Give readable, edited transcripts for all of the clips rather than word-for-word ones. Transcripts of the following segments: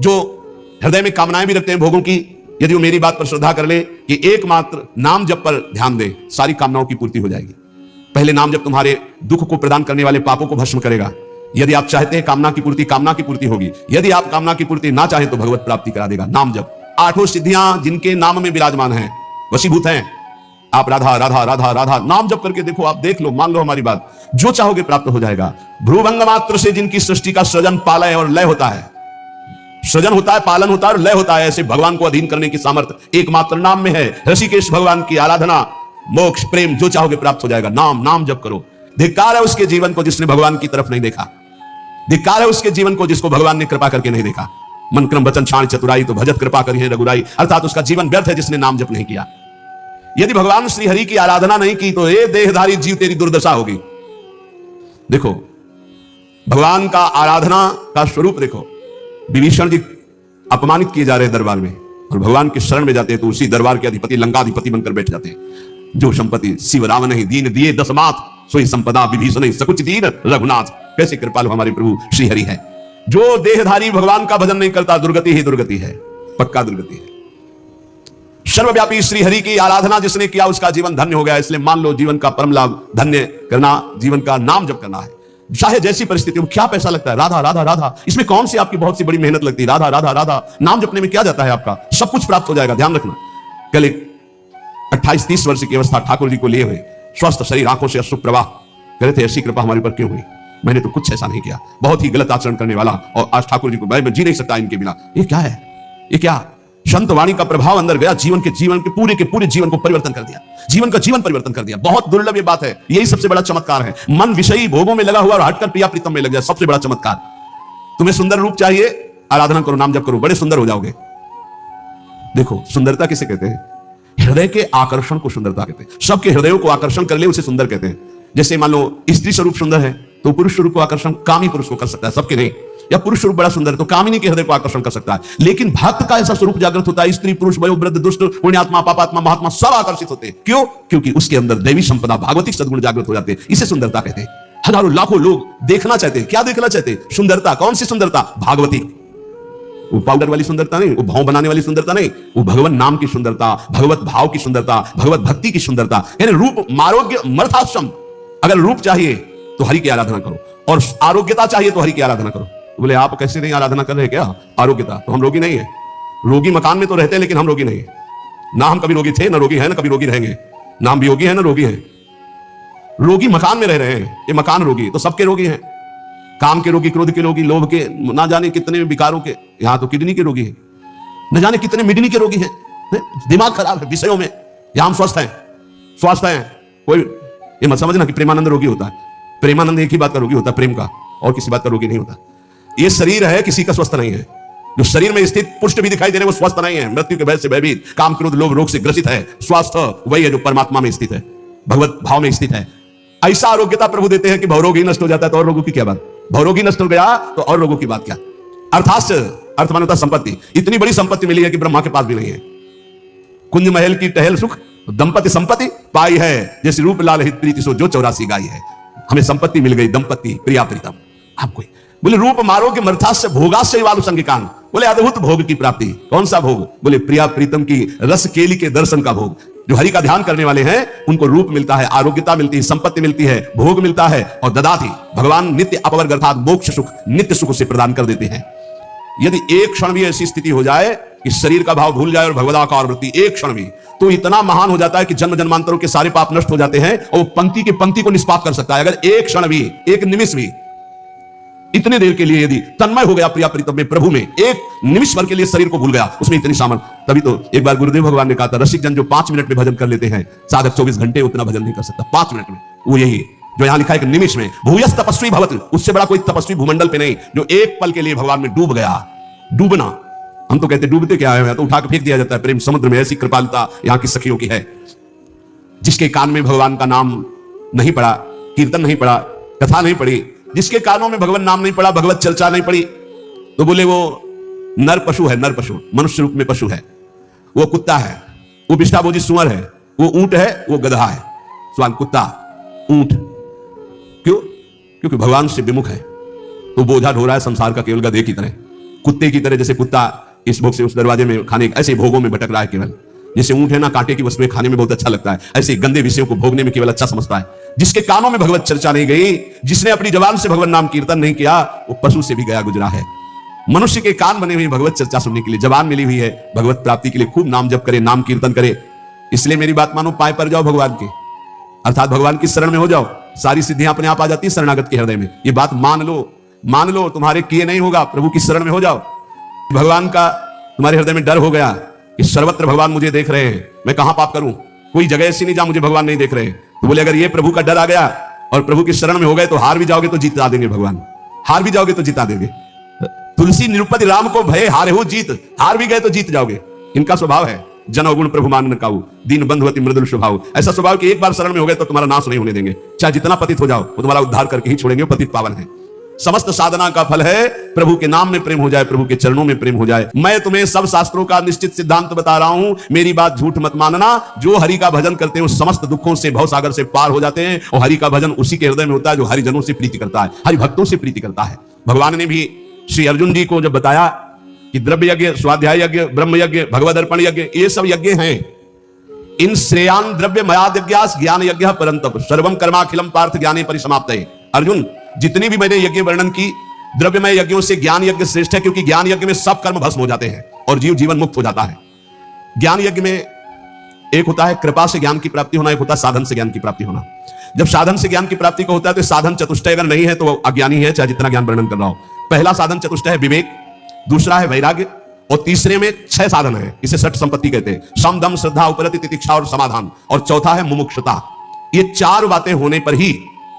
जो हृदय में कामनाएं भी रखते हैं भोगों की, यदि वो मेरी बात पर श्रद्धा कर ले कि एकमात्र नाम जप पर ध्यान दे, सारी कामनाओं की पूर्ति हो जाएगी। पहले नाम जप तुम्हारे दुख को प्रदान करने वाले पापों को भस्म करेगा। यदि आप चाहते हैं कामना की पूर्ति होगी। यदि आप कामना की पूर्ति ना चाहें तो भगवत प्राप्ति करा देगा नाम जप। 8 सिद्धियां जिनके नाम में विराजमान हैं, वशीभूत हैं। आप राधा राधा राधा राधा नाम जप करके देखो, आप देख लो, मान लो हमारी बात, जो चाहोगे प्राप्त हो जाएगा। भ्रूभंग मात्र से जिनकी सृष्टि का सृजन, पालय और लय होता है, सृजन होता है, पालन होता है और लय होता है, ऐसे भगवान को अधीन करने की सामर्थ्य एकमात्र नाम में है। ऋषिकेश भगवान की आराधना, मोक्ष, प्रेम, जो चाहोगे प्राप्त हो जाएगा। नाम जप करो। धिक्कार है उसके जीवन को जिसने भगवान की तरफ नहीं देखा। धिक्कार है उसके जीवन को जिसको भगवान ने कृपा करके नहीं देखा। मन क्रम वचन छाण चतुराई तो भजत कृपा करी है रघुराई, अर्थात उसका जीवन व्यर्थ है जिसने नाम जप नहीं किया। यदि भगवान श्री हरि की आराधना नहीं की तो ये देहधारी जीव तेरी दुर्दशा होगी। देखो भगवान का आराधना का स्वरूप देखो। विभीषण जी अपमानित किए जा रहे हैं दरबार में, और भगवान के शरण में जाते हैं तो उसी दरबार के अधिपति लंकाधिपति बनकर बैठ जाते हैं। जो संपत्ति शिव राम नहीं दीन दिए दसमात, सोई संपदा विभीषण सकुच दीन रघुनाथ। कैसे कृपालु हमारे प्रभु श्री हरि है। जो देहधारी भगवान का भजन नहीं करता, दुर्गति ही दुर्गति है, पक्का दुर्गति है। सर्वव्यापी श्री हरि की आराधना जिसने किया उसका जीवन धन्य हो गया। इसलिए मान लो जीवन का परम लाभ धन्य करना, जीवन का नाम जप करना है। चाहे जैसी परिस्थिति हो। क्या पैसा लगता है? राधा राधा राधा। इसमें कौन सी आपकी बहुत सी बड़ी मेहनत लगती है? राधा राधा राधा। नाम जपने में क्या जाता है आपका? सब कुछ प्राप्त हो जाएगा। ध्यान रखना। कल एक 28-30 वर्ष की अवस्था ठाकुर जी को लिए हुए, स्वस्थ शरीर, आंखों से अश्रु प्रवाह, कह रहे थे ऐसी कृपा हमारे ऊपर क्यों हुई? मैंने तो कुछ ऐसा नहीं किया, बहुत ही गलत आचरण करने वाला, और आज ठाकुर जी को मैं जी नहीं सकता इनके बिना। ये क्या है? ये क्या? संत वाणी का प्रभाव अंदर गया, जीवन के पूरे जीवन को परिवर्तन कर दिया, जीवन का जीवन परिवर्तन कर दिया। बहुत दुर्लभ ये बात है। यही सबसे बड़ा चमत्कार है। मन विषयी भोगों में लगा हुआ और हटकर प्रिया प्रीतम में लग जाए, सबसे बड़ा चमत्कार। तुम्हें सुंदर रूप चाहिए, आराधना करो, नाम जप करो, बड़े सुंदर हो जाओगे। देखो सुंदरता किसे कहते हैं? हृदय के आकर्षण को सुंदरता कहते हैं। सबके हृदयों को आकर्षण कर ले उसे सुंदर कहते हैं। जैसे मान लो स्त्री स्वरूप सुंदर है तो पुरुष स्वरूप को आकर्षण कामी पुरुष को कर सकता है, सबके नहीं। या पुरुष स्वरूप बड़ा सुंदर है तो कामिनी के हृदय को आकर्षण कर सकता है। लेकिन भक्त का ऐसा स्वरूप जागृत होता है, स्त्री पुरुष वयोवृद्ध दुष्ट पुण्यात्मा पापात्मा महात्मा सब आकर्षित होते हैं। क्यों? क्योंकि उसके अंदर दैवी संपदा भागवतिक सद्गुण जागृत हो जाते हैं। इसे सुंदरता कहते हैं। हजारों लाखों लोग देखना चाहते हैं। क्या देखना चाहते हैं? सुंदरता। कौन सी सुंदरता? भागवतिक। वो पाउडर वाली सुंदरता नहीं, वो भाव बनाने वाली सुंदरता नहीं, वो भगवान नाम की सुंदरता, भगवत भाव की सुंदरता, भगवत भक्ति की सुंदरता। यानी रूप मारोग्य मर्थाश्रम। अगर रूप चाहिए तो हरि की आराधना करो, और आरोग्यता चाहिए तो हरि की आराधना करो। बोले आप कैसे नहीं आराधना कर रहे? क्या आरोग्यता? तो हम रोगी नहीं है। रोगी मकान में तो रहते हैं लेकिन हम रोगी नहीं है। ना हम कभी रोगी थे, ना रोगी है, ना कभी रोगी रहेंगे। ना हम योगी है, ना रोगी है। रोगी मकान में रह रहे हैं, ये मकान रोगी। तो सबके रोगी हैं। काम के रोगी, क्रोध के रोगी, लोभ के, ना जाने कितने विकारों के। यहां तो किडनी के रोगी है, न जाने कितने मिडनी के रोगी हैं। दिमाग खराब है विषयों में। यहां हम स्वस्थ हैं, स्वस्थ हैं। कोई ये मत समझना कि प्रेमानंद रोगी होता है। प्रेमानंद एक ही बात का रोगी होता है, प्रेम का, और किसी बात का रोगी नहीं होता। ये शरीर है, किसी का स्वस्थ नहीं है। जो शरीर में स्थित पुष्ट भी दिखाई दे रहे वो स्वस्थ नहीं है। मृत्यु के भय से भयभीत, काम क्रोध लोभ रोग से ग्रसित है। स्वस्थ वही है जो परमात्मा में स्थित है, भगवत भाव में स्थित है। ऐसा आरोग्यता प्रभु देते हैं कि भवरोगी नष्ट हो जाता है तो और रोगों की क्या बात? भवरोगी नष्ट हो गया तो और रोगों की बात क्या? अर्थास्य, अर्थ मानवता संपत्ति। इतनी बड़ी संपत्ति मिली है कि ब्रह्मा के पास भी नहीं है। कुंज महल की टहल सुख, दंपति संपत्ति पाई है, जैसे रूप लाल हित प्रीति सो जो 84 गाई है। हमें संपत्ति मिल गई, दंपति प्रिया प्रीतम। आपको बोले रूप मारोग्य मर्थास्य भोगास्य वालुसंगिकान। बोले अद्भुत भोग की प्राप्ति। कौन सा भोग? बोले प्रिया प्रीतम की रस केली के दर्शन का भोग। जो हरि का ध्यान करने वाले हैं उनको रूप मिलता है, आरोग्यता मिलती है, संपत्ति मिलती है, भोग मिलता है, और ददाति भगवान नित्य अपवर्ग अर्थात मोक्ष सुख, नित्य सुख से प्रदान कर देते हैं। यदि एक क्षण भी ऐसी स्थिति हो जाए कि शरीर का भाव भूल जाए और भगवदाकार वृत्ति एक क्षण भी, तो इतना महान हो जाता है कि जन्म जन्मांतरों के सारे पाप नष्ट हो जाते हैं, और वो पंक्ति के पंक्ति को निष्पाप कर सकता है। अगर एक क्षण भी, एक निमिष भी, इतने देर के लिए यदि तन्मय हो गया प्रिया प्रीतम में, प्रभु में, एक निमिष भर के लिए शरीर को भूल गया, उसमें इतनी सामर्थ्य। तभी तो एक बार गुरुदेव भगवान ने कहा था, रसिक जन जो 5 मिनट में भजन कर लेते हैं, साधक 24 घंटे उतना भजन नहीं कर सकता। 5 मिनट में, वो यही जो यहां लिखा है कि निमिष में। भूयस तपस्वी भवत, उससे बड़ा कोई तपस्वी भूमंडल पे नहीं जो एक पल के लिए भगवान में डूब गया। डूबना, हम तो कहते डूबते क्या है, तो उठा के फेंक दिया जाता है प्रेम समुद्र में। ऐसी कृपालुता यहां की सखियों की है। जिसके कान में भगवान का नाम नहीं पड़ा, कीर्तन नहीं पड़ा, कथा नहीं पड़ी, जिसके कानों में भगवान नाम नहीं पड़ा, भगवत चर्चा नहीं पड़ी, तो बोले वो नर पशु है। नर पशु मनुष्य रूप में पशु है, वो कुत्ता है, वो विष्ठाभोजी सुअर है, वो ऊंट है, वो गधा है। सवाल, कुत्ता ऊंट क्यों? क्योंकि भगवान से विमुख है, तो बोझा ढो रहा है संसार का केवल गधे की तरह। कुत्ते की तरह, जैसे कुत्ता इस भोग से उस दरवाजे में खाने, ऐसे भोगों में भटक रहा है केवल। जैसे ऊंट है ना, कांटे की वस्तुएं खाने में बहुत अच्छा लगता है, ऐसे गंदे विषयों को भोगने में केवल अच्छा समझता है। जिसके कानों में भगवत चर्चा नहीं गई, जिसने अपनी जबान से भगवत नाम कीर्तन नहीं किया, वो पशु से भी गया गुजरा है। मनुष्य के कान बने हुए भगवत चर्चा सुनने के लिए, जबान मिली हुई है भगवत प्राप्ति के लिए। खूब नाम जप करे, नाम कीर्तन करे। इसलिए मेरी बात मानो, पाए पर जाओ भगवान के, अर्थात भगवान की शरण में हो जाओ, सारी सिद्धियां अपने आप आ जाती है शरणागत के हृदय में। ये बात मान लो, तुम्हारे किए नहीं होगा, प्रभु की शरण में हो जाओ। भगवान का तुम्हारे हृदय में डर हो गया कि सर्वत्र भगवान मुझे देख रहे हैं, मैं कहां पाप करूं, कोई जगह ऐसी नहीं जहां मुझे भगवान नहीं देख रहे। तो बोले अगर ये प्रभु का डर आ गया और प्रभु की शरण में हो गए तो हार भी जाओगे तो जिता देंगे भगवान, हार भी जाओगे तो जिता देंगे। तुलसी निरुपति राम को भय हारे हो जीत, हार भी गए तो जीत जाओगे। इनका स्वभाव है जन अवगुण प्रभु मान न काऊ, दीन बंधुवती मृदुल स्वभाव। ऐसा स्वभाव कि एक बार शरण में हो गए तो तुम्हारा नाश नहीं होने देंगे, चाहे जितना पतित हो जाओ, वो तुम्हारा उद्धार करके ही छोड़ेंगे। पतित पावन है। समस्त साधना का फल है प्रभु के नाम में प्रेम हो जाए, प्रभु के चरणों में प्रेम हो जाए। मैं तुम्हें सब शास्त्रों का निश्चित सिद्धांत बता रहा हूं, मेरी बात झूठ मत मानना। जो हरि का भजन करते हैं वो समस्त दुखों से, भवसागर से पार हो जाते हैं। और हरि का भजन उसी के हृदय में होता है जो हरिजनों से प्रीति करता है, हरि भक्तों से प्रीति करता है। भगवान ने भी श्री अर्जुन जी को जब बताया कि द्रव्य यज्ञ, स्वाध्याय यज्ञ, ब्रह्म यज्ञ, भगवद अर्पण यज्ञ, ये सब यज्ञ हैं। इन श्रेयान द्रव्य मयाद यज्ञास ज्ञान यज्ञ परंतप सर्वम कर्माखिलम पार्थ ज्ञाने परिसमाप्तये। अर्जुन, जितनी भी मैंने यज्ञ वर्णन की, द्रव्यमय यज्ञों से ज्ञान यज्ञ श्रेष्ठ है, क्योंकि ज्ञान यज्ञ में सब कर्म भस्म हो जाते हैं और जीव जीवन मुक्त हो जाता है। ज्ञान यज्ञ में एक होता है कृपा से ज्ञान की प्राप्ति होना, एक होता है साधन से ज्ञान की प्राप्ति होना। जब साधन से ज्ञान की प्राप्ति को होता है तो साधन चतुष्टय अगर नहीं है तो अज्ञानी है, चाहे जितना ज्ञान वर्णन कर रहा हो। पहला साधन चतुष्टय है विवेक, दूसरा है वैराग्य, और तीसरे में 6 साधन है, इसे षट संपत्ति कहते हैं। सम दम श्रद्धा उपरति तितिक्षा और समाधान, और चौथा है मुमुक्षुता। ये 4 बातें होने पर ही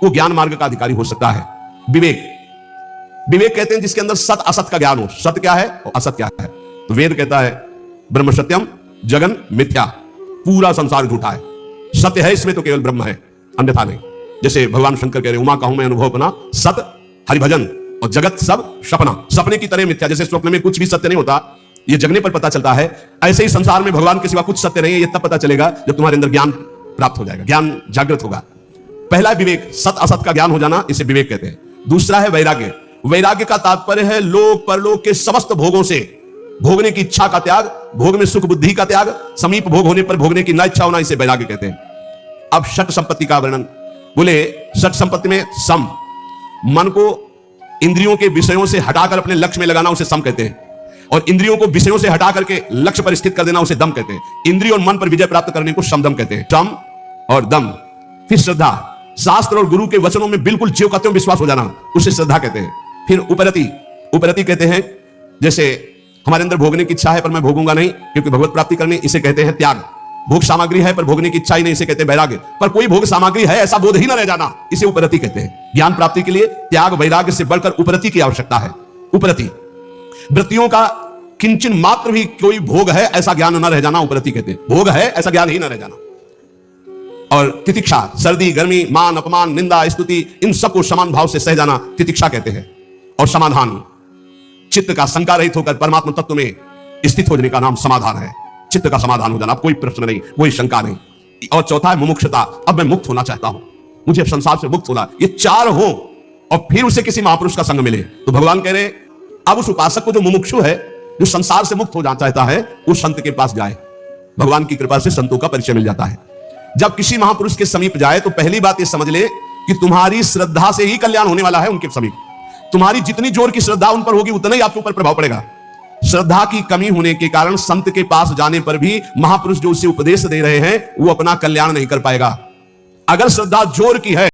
वो ज्ञान मार्ग का अधिकारी हो सकता है। विवेक कहते हैं जिसके अंदर सत असत का ज्ञान हो। सत्य क्या है और असत क्या है। तो वेद कहता है ब्रह्म सत्यम जगन मिथ्या, पूरा संसार झूठा है। सत्य है इसमें तो केवल ब्रह्म है, अन्यथा नहीं। जैसे भगवान शंकर कह रहे उमा कहूं मैं अनुभव अपना, सत हरिभजन और जगत सब सपना, सपने की तरह मिथ्या। जैसे स्वप्न में कुछ भी सत्य नहीं होता, ये जगने पर पता चलता है, ऐसे ही संसार में भगवान के सिवा कुछ सत्य नहीं है। ये तब पता चलेगा जब तुम्हारे अंदर ज्ञान प्राप्त हो जाएगा, ज्ञान जागृत होगा। पहला विवेक, सत असत का ज्ञान हो जाना, इसे विवेक कहते हैं। दूसरा है वैराग्य। वैराग्य का तात्पर्य है लोक परलोक के समस्त भोगों से भोगने की इच्छा का त्याग, भोग में सुख बुद्धि का त्याग, समीप भोग होने पर भोगने की न इच्छा होना, इसे वैराग्य कहते हैं। अब षट संपत्ति का वर्णन, बोले षट संपत्ति में सम, मन को इंद्रियों के विषयों से हटाकर अपने लक्ष्य में लगाना, उसे सम कहते हैं। और इंद्रियों को विषयों से हटा करके लक्ष्य पर स्थित कर देना, उसे दम कहते हैं। इंद्रिय और मन पर विजय प्राप्त करने को समदम कहते हैं। सम और दम। फिर श्रद्धा, शास्त्र और गुरु के वचनों में बिल्कुल ज्यों का त्यों विश्वास हो जाना, उसे श्रद्धा कहते हैं। फिर उपरति, उपरति कहते हैं जैसे हमारे अंदर भोगने की इच्छा है पर मैं भोगूंगा नहीं क्योंकि भगवत प्राप्ति करनी, इसे कहते हैं त्याग। भोग सामग्री है पर भोगने की इच्छा ही नहीं, इसे कहते हैं वैराग्य। पर कोई भोग सामग्री है ऐसा बोध ही न रह जाना, इसे उपरति कहते हैं। ज्ञान प्राप्ति के लिए त्याग वैराग्य से बढ़कर उपरति की आवश्यकता है। उपरति, वृत्तियों का किंचन मात्र भी कोई भोग है ऐसा ज्ञान न रह जाना, उपरति कहते हैं। भोग है ऐसा ज्ञान ही न रह जाना। और तितिक्षा, सर्दी गर्मी मान अपमान निंदा स्तुति, इन सबको समान भाव से सह जाना, तितिक्षा कहते हैं। और समाधान, चित्त का शंका रहित होकर परमात्मा तत्व में स्थित होने का नाम समाधान है। चित्त का समाधान हो जाना, कोई प्रश्न नहीं, कोई शंका नहीं। और चौथा है मुमुक्षुता, अब मैं मुक्त होना चाहता हूं, मुझे संसार से मुक्त होना। ये 4 हो और फिर उसे किसी महापुरुष का संग मिले तो भगवान कह रहे अब उस उपासक को जो मुमुक्षु है, जो संसार से मुक्त हो जाना चाहता है, उस संत के पास जाए। भगवान की कृपा से संतों का परिचय मिल जाता है। जब किसी महापुरुष के समीप जाए तो पहली बात यह समझ ले कि तुम्हारी श्रद्धा से ही कल्याण होने वाला है। उनके समीप तुम्हारी जितनी जोर की श्रद्धा उन पर होगी उतना ही आपके ऊपर प्रभाव पड़ेगा। श्रद्धा की कमी होने के कारण संत के पास जाने पर भी महापुरुष जो उसे उपदेश दे रहे हैं वो अपना कल्याण नहीं कर पाएगा। अगर श्रद्धा जोर की है